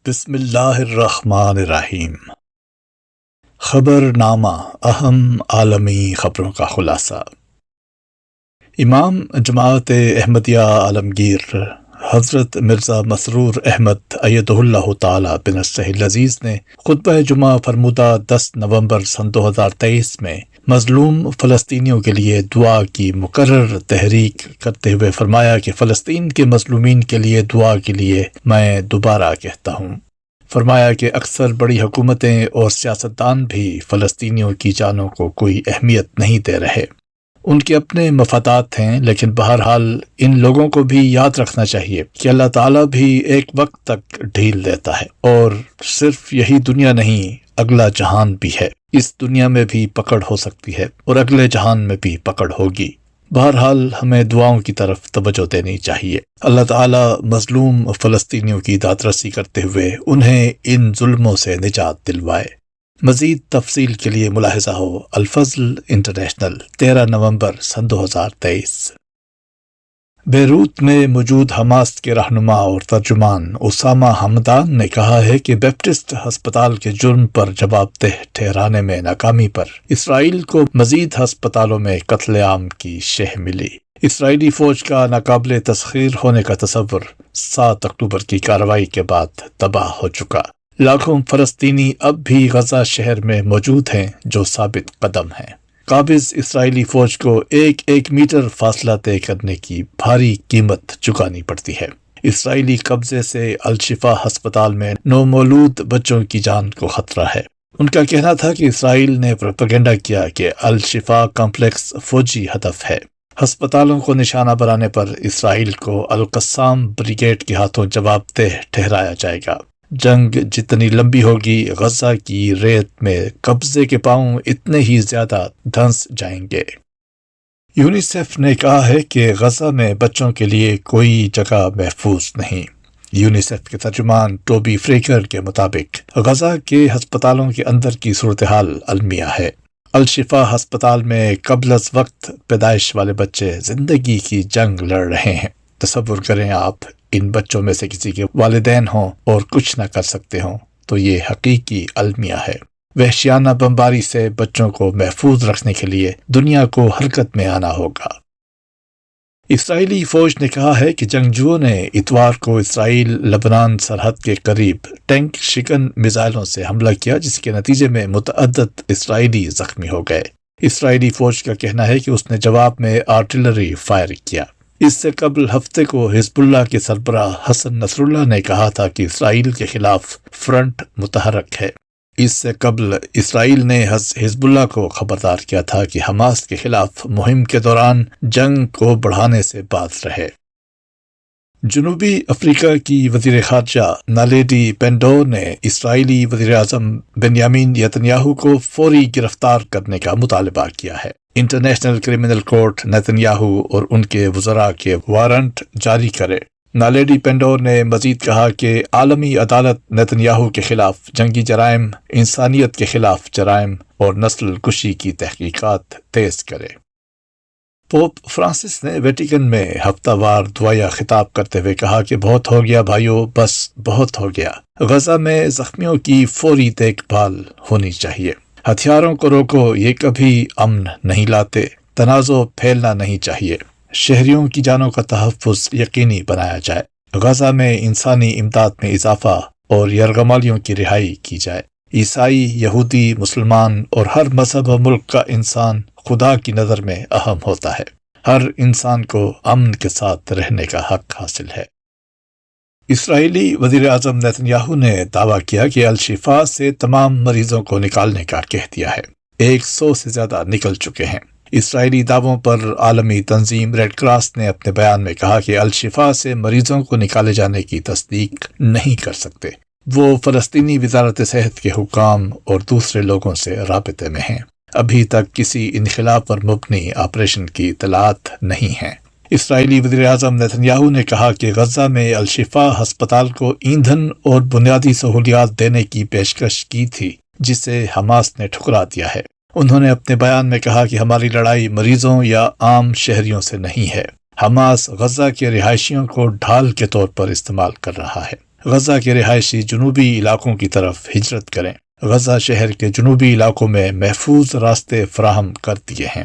بسم اللہ الرحمن الرحیم۔ خبر نامہ، اہم عالمی خبروں کا خلاصہ۔ امام جماعت احمدیہ عالمگیر حضرت مرزا مسرور احمد ایدہ اللہ تعالی بنصرہ العزیز نے خطبہ جمعہ فرمودہ 10 نومبر سن 2023 میں مظلوم فلسطینیوں کے لیے دعا کی مکرر تحریک کرتے ہوئے فرمایا کہ فلسطین کے مظلومین کے لیے دعا کے لیے میں دوبارہ کہتا ہوں۔ فرمایا کہ اکثر بڑی حکومتیں اور سیاستدان بھی فلسطینیوں کی جانوں کو کوئی اہمیت نہیں دے رہے۔ ان کے اپنے مفادات ہیں، لیکن بہرحال ان لوگوں کو بھی یاد رکھنا چاہیے کہ اللہ تعالیٰ بھی ایک وقت تک ڈھیل دیتا ہے، اور صرف یہی دنیا نہیں، اگلا جہان بھی ہے۔ اس دنیا میں بھی پکڑ ہو سکتی ہے اور اگلے جہان میں بھی پکڑ ہوگی۔ بہرحال ہمیں دعاؤں کی طرف توجہ دینی چاہیے۔ اللہ تعالیٰ مظلوم فلسطینیوں کی داد رسی کرتے ہوئے انہیں ان ظلموں سے نجات دلوائے۔ مزید تفصیل کے لیے ملاحظہ ہو الفضل انٹرنیشنل، 13 نومبر سن 2023۔ بیروت میں موجود حماس کے رہنما اور ترجمان اسامہ حمدان نے کہا ہے کہ بیپٹسٹ ہسپتال کے جرم پر جواب دہ ٹھہرانے میں ناکامی پر اسرائیل کو مزید ہسپتالوں میں قتل عام کی شہ ملی۔ اسرائیلی فوج کا ناقابل تسخیر ہونے کا تصور 7 اکتوبر کی کارروائی کے بعد تباہ ہو چکا۔ لاکھوں فلسطینی اب بھی غزہ شہر میں موجود ہیں جو ثابت قدم ہیں۔ قابض اسرائیلی فوج کو ایک میٹر فاصلہ طے کرنے کی بھاری قیمت چکانی پڑتی ہے۔ اسرائیلی قبضے سے الشفا ہسپتال میں نومولود بچوں کی جان کو خطرہ ہے۔ ان کا کہنا تھا کہ اسرائیل نے پروپیگنڈا کیا کہ الشفا کمپلیکس فوجی ہدف ہے۔ ہسپتالوں کو نشانہ بنانے پر اسرائیل کو القسام بریگیڈ کے ہاتھوں جواب دہ ٹھہرایا جائے گا۔ جنگ جتنی لمبی ہوگی، غزہ کی ریت میں قبضے کے پاؤں اتنے ہی زیادہ دھنس جائیں گے۔ یونیسیف نے کہا ہے کہ غزہ میں بچوں کے لیے کوئی جگہ محفوظ نہیں۔ یونیسیف کے ترجمان ٹوبی فریکر کے مطابق غزہ کے ہسپتالوں کے اندر کی صورتحال المیہ ہے۔ الشفا ہسپتال میں قبل از وقت پیدائش والے بچے زندگی کی جنگ لڑ رہے ہیں۔ تصور کریں آپ ان بچوں میں سے کسی کے والدین ہوں اور کچھ نہ کر سکتے ہوں، تو یہ حقیقی المیہ ہے۔ وحشیانہ بمباری سے بچوں کو محفوظ رکھنے کے لیے دنیا کو حرکت میں آنا ہوگا۔ اسرائیلی فوج نے کہا ہے کہ جنگجوؤں نے اتوار کو اسرائیل لبنان سرحد کے قریب ٹینک شکن میزائلوں سے حملہ کیا، جس کے نتیجے میں متعدد اسرائیلی زخمی ہو گئے۔ اسرائیلی فوج کا کہنا ہے کہ اس نے جواب میں آرٹلری فائر کیا۔ اس سے قبل ہفتے کو حزب اللہ کے سربراہ حسن نصر اللہ نے کہا تھا کہ اسرائیل کے خلاف فرنٹ متحرک ہے۔ اس سے قبل اسرائیل نے حزب اللہ کو خبردار کیا تھا کہ حماس کے خلاف مہم کے دوران جنگ کو بڑھانے سے باز رہے۔ جنوبی افریقہ کی وزیر خارجہ نالیڈی پینڈور نے اسرائیلی وزیر اعظم بنیامین نیتنیاہو کو فوری گرفتار کرنے کا مطالبہ کیا ہے۔ انٹرنیشنل کرمنل کورٹ نیتنیاہو اور ان کے وزراء کے وارنٹ جاری کرے۔ نالیڈی پینڈور نے مزید کہا کہ عالمی عدالت نیتنیاہو کے خلاف جنگی جرائم، انسانیت کے خلاف جرائم اور نسل کشی کی تحقیقات تیز کرے۔ پوپ فرانسس نے ویٹیکن میں ہفتہ وار دعائیہ خطاب کرتے ہوئے کہا کہ بہت ہو گیا بھائیو، بس بہت ہو گیا۔ غزہ میں زخمیوں کی فوری دیکھ بھال ہونی چاہیے۔ ہتھیاروں کو روکو، یہ کبھی امن نہیں لاتے۔ تنازع پھیلنا نہیں چاہیے۔ شہریوں کی جانوں کا تحفظ یقینی بنایا جائے۔ غزہ میں انسانی امداد میں اضافہ اور یرغمالیوں کی رہائی کی جائے۔ عیسائی، یہودی، مسلمان اور ہر مذہب و ملک کا انسان خدا کی نظر میں اہم ہوتا ہے۔ ہر انسان کو امن کے ساتھ رہنے کا حق حاصل ہے۔ اسرائیلی وزیر اعظم نیتنیاہو نے دعویٰ کیا کہ الشفا سے تمام مریضوں کو نکالنے کا کہہ دیا ہے۔ 100 سے زیادہ نکل چکے ہیں۔ اسرائیلی دعووں پر عالمی تنظیم ریڈ کراس نے اپنے بیان میں کہا کہ الشفا سے مریضوں کو نکالے جانے کی تصدیق نہیں کر سکتے۔ وہ فلسطینی وزارت صحت کے حکام اور دوسرے لوگوں سے رابطے میں ہیں۔ ابھی تک کسی انخلا پر مبنی آپریشن کی اطلاعات نہیں ہیں۔ اسرائیلی وزیر اعظم نیتنیاہو نے کہا کہ غزہ میں الشفا ہسپتال کو ایندھن اور بنیادی سہولیات دینے کی پیشکش کی تھی، جسے حماس نے ٹھکرا دیا ہے۔ انہوں نے اپنے بیان میں کہا کہ ہماری لڑائی مریضوں یا عام شہریوں سے نہیں ہے۔ حماس غزہ کے رہائشیوں کو ڈھال کے طور پر استعمال کر رہا ہے۔ غزہ کے رہائشی جنوبی علاقوں کی طرف ہجرت کریں۔ غزہ شہر کے جنوبی علاقوں میں محفوظ راستے فراہم کر دیے ہیں۔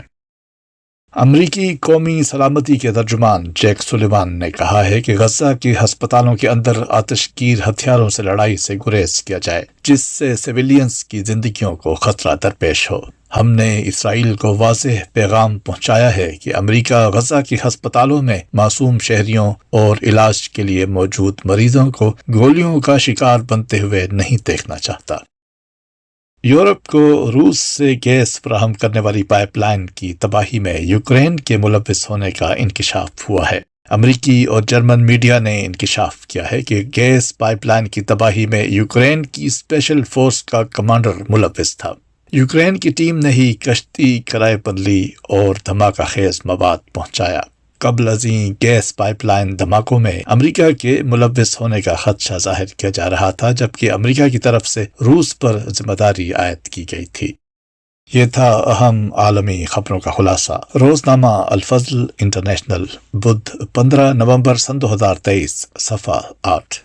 امریکی قومی سلامتی کے ترجمان جیک سلیوان نے کہا ہے کہ غزہ کے ہسپتالوں کے اندر آتش گیر ہتھیاروں سے لڑائی سے گریز کیا جائے جس سے سویلینز کی زندگیوں کو خطرہ درپیش ہو۔ ہم نے اسرائیل کو واضح پیغام پہنچایا ہے کہ امریکہ غزہ کے ہسپتالوں میں معصوم شہریوں اور علاج کے لیے موجود مریضوں کو گولیوں کا شکار بنتے ہوئے نہیں دیکھنا چاہتا۔ یورپ کو روس سے گیس فراہم کرنے والی پائپ لائن کی تباہی میں یوکرین کے ملوث ہونے کا انکشاف ہوا ہے۔ امریکی اور جرمن میڈیا نے انکشاف کیا ہے کہ گیس پائپ لائن کی تباہی میں یوکرین کی اسپیشل فورس کا کمانڈر ملوث تھا۔ یوکرین کی ٹیم نے ہی کشتی کرائے پر لی اور دھماکہ خیز مواد پہنچایا۔ قبل ازیں گیس پائپ لائن دھماکوں میں امریکہ کے ملوث ہونے کا خدشہ ظاہر کیا جا رہا تھا، جبکہ امریکہ کی طرف سے روس پر ذمہ داری عائد کی گئی تھی۔ یہ تھا اہم عالمی خبروں کا خلاصہ۔ روزنامہ الفضل انٹرنیشنل، بدھ 15 نومبر سن 2023، صفحہ 8۔